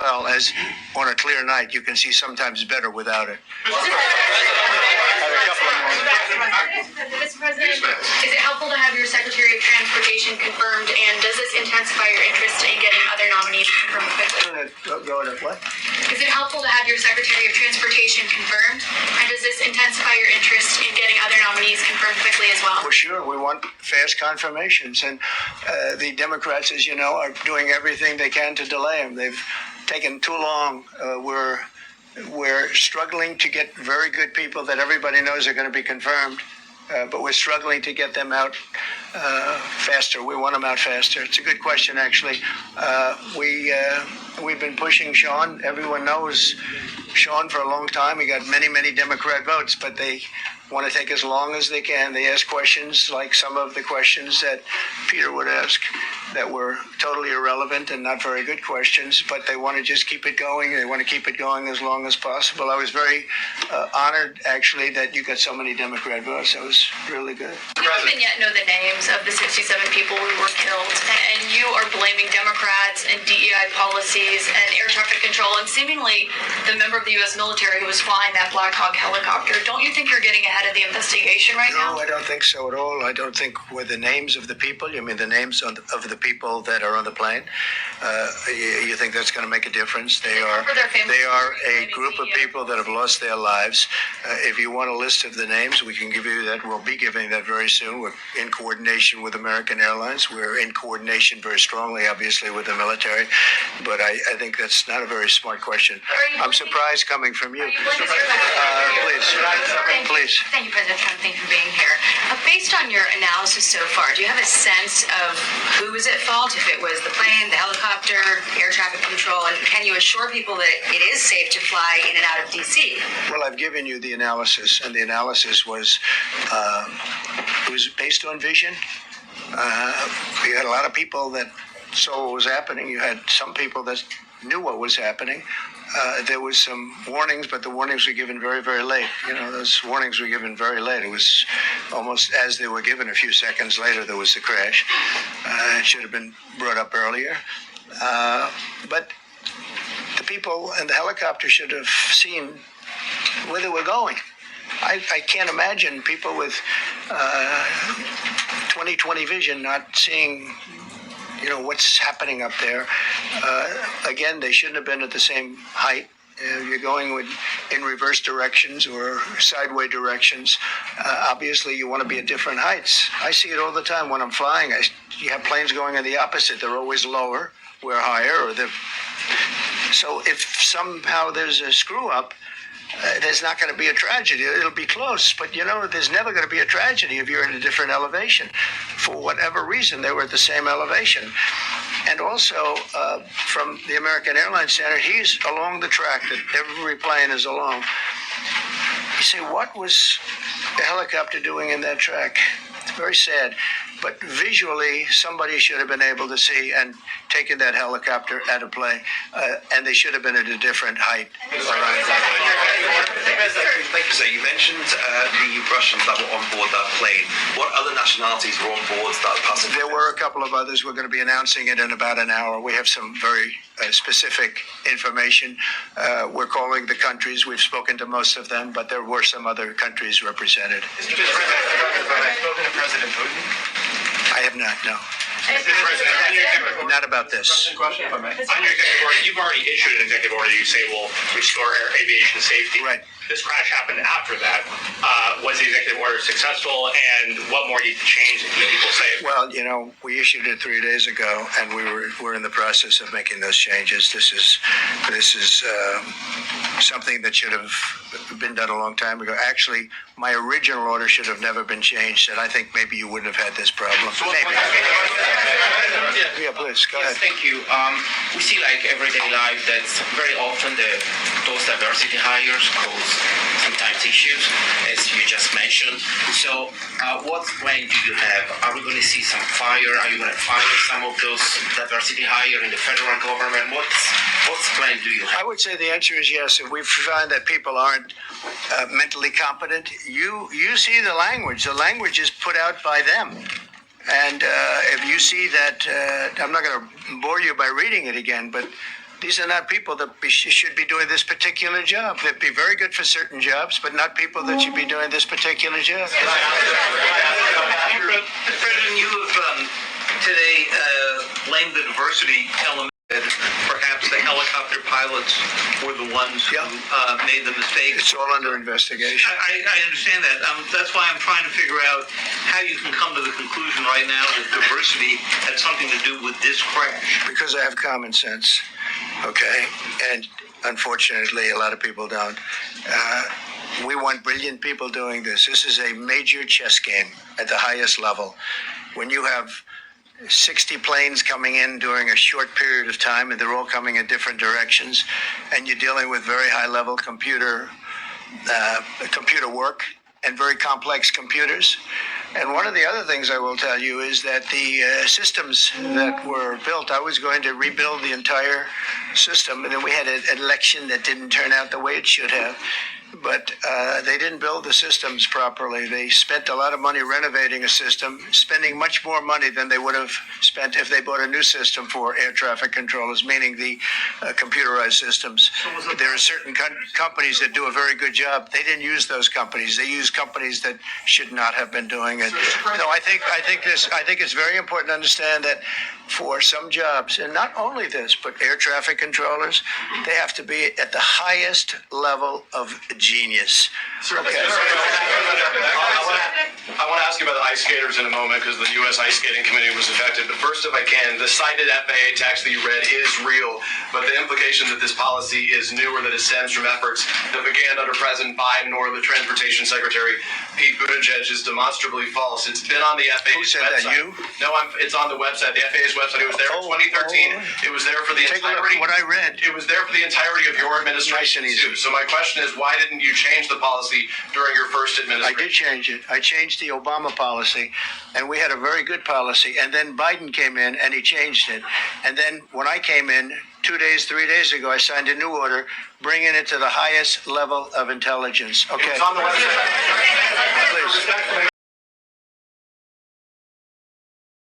Well, as on a clear night, you can see sometimes better without it. Mr. President, is it helpful to have your Secretary of Transportation confirmed, and does this intensify your interest in getting other nominees confirmed quickly? Go to what? Is it helpful to have your Secretary of Transportation confirmed, and does this intensify your interest in getting other nominees confirmed quickly as well? For sure, we want fast confirmations, and the Democrats, as you know, are doing everything they can to delay them. They've taken too long. We're struggling to get very good people that everybody knows are going to be confirmed, but we're struggling to get them out faster. We want them out faster. It's a good question, actually. We've been pushing Sean. Everyone knows Sean for a long time. He got many, many Democrat votes, but they want to take as long as they can. They ask questions like some of the questions that Peter would ask that were totally irrelevant and not very good questions, but they want to just keep it going. They want to keep it going as long as possible. I was very honored, actually, that you got so many Democrat votes. That was really good. We don't even yet know the names of the 67 people who were killed, and you are blaming Democrats and DEI policies and air traffic control and seemingly the member of the U.S. military who was flying that Black Hawk helicopter. Don't you think you're getting ahead of the investigation right now? No, I don't think so at all. I don't think with the names of the people, you mean the names of the people that are on the plane, you think that's going to make a difference? They are a group of people that have lost their lives. If you want a list of the names, we can give you that. We'll be giving that very soon. We're in coordination with American Airlines. We're in coordination very strongly, obviously, with the military. But I think that's not a very smart question. I'm surprised coming from you. Please. Thank you, President Trump. Thank you for being here. Based on your analysis so far, do you have a sense of who is at fault? If it was the plane, the helicopter, air traffic control, and can you assure people that it is safe to fly in and out of D.C.? Well, I've given you the analysis, and the analysis was it was based on vision. We had a lot of people that saw what was happening. You had some people that knew what was happening. There was some warnings, but the warnings were given very, very late. You know, those warnings were given very late. It was almost as they were given. A few seconds later, there was the crash. It should have been brought up earlier. But the people in the helicopter should have seen where they were going. I can't imagine people with 20/20 vision not seeing what's happening up there. Again, they shouldn't have been at the same height. You're going in reverse directions or sideway directions. Obviously, you want to be at different heights. I see it all the time when I'm flying. You have planes going in the opposite. They're always lower. We're higher. So if somehow there's a screw up, there's not going to be a tragedy. It'll be close, but there's never going to be a tragedy if you're in a different elevation. For whatever reason, they were at the same elevation. And also, from the American Airlines Center, he's along the track that every plane is along. You say, what was the helicopter doing in that track? It's very sad. But visually, somebody should have been able to see and taken that helicopter out of play, and they should have been at a different height. Thank you, sir. You mentioned the Russians that were on board that plane. What other nationalities were on board that passenger? There were a couple of others. We're going to be announcing it in about an hour. We have some very specific information. We're calling the countries. We've spoken to most of them, but there were some other countries represented. Mr. President, have you spoken to President Putin? I have not, no. Not about this. Question, if I may. On your executive order, you've already issued an executive order. You say will restore aviation safety. Right. This crash happened after that. Was the executive order successful, and what more needs to change to keep people safe? Well, we issued it 3 days ago, and we're in the process of making those changes. This is something that should have been done a long time ago. Actually, my original order should have never been changed, and I think maybe you wouldn't have had this problem. Maybe. Yeah, please, go ahead. Yes, thank you. We see everyday life that very often those diversity hires cause sometimes issues, as you just mentioned. So what plan do you have? Are we going to see some fire? Are you going to fire some of those diversity hire in the federal government? What plan do you have? I would say the answer is yes. If we find that people aren't mentally competent, you see the language. The language is put out by them. And if you see that, I'm not going to bore you by reading it again, but these are not people that should be doing this particular job. They'd be very good for certain jobs, but not people that should be doing this particular job. President, you have today blamed the diversity element. Perhaps the helicopter pilots were the ones who made the mistake. It's all under investigation. I understand that. That's why I'm trying to figure out how you can come to the conclusion right now that diversity had something to do with this crash. Because I have common sense, okay? And unfortunately, a lot of people don't. We want brilliant people doing this. This is a major chess game at the highest level. When you have 60 planes coming in during a short period of time, and they're all coming in different directions, and you're dealing with very high-level computer work and very complex computers. And one of the other things I will tell you is that the systems that were built, I was going to rebuild the entire system, and then we had an election that didn't turn out the way it should have. But they didn't build the systems properly. They spent a lot of money renovating a system, spending much more money than they would have spent if they bought a new system for air traffic controllers, meaning the computerized systems. There are certain companies that do a very good job. They didn't use those companies. They used companies that should not have been doing it. So I think it's very important to understand that for some jobs, and not only this, but air traffic controllers, they have to be at the highest level of genius. Okay. I want to ask you about the ice skaters in a moment because the U.S. Ice Skating Committee was affected. But first, if I can, the cited FAA text that you read is real, but the implication that this policy is new or that it stems from efforts that began under President Biden or the Transportation Secretary Pete Buttigieg is demonstrably false. It's been on the FAA's Who said website. that, you? No, it's on the website, the FAA's website. It was there in 2013. It was there for the Take a look entirety. at what I read. It was there for the entirety of your administration, Nice and easy. too. So my question is, why didn't you change the policy during your first I administration? did change it. I changed the Obama policy, and we had a very good policy. And then Biden came in, and he changed it. And then when I came in 3 days ago, I signed a new order bringing it to the highest level of intelligence. Okay. It's on the website. Please.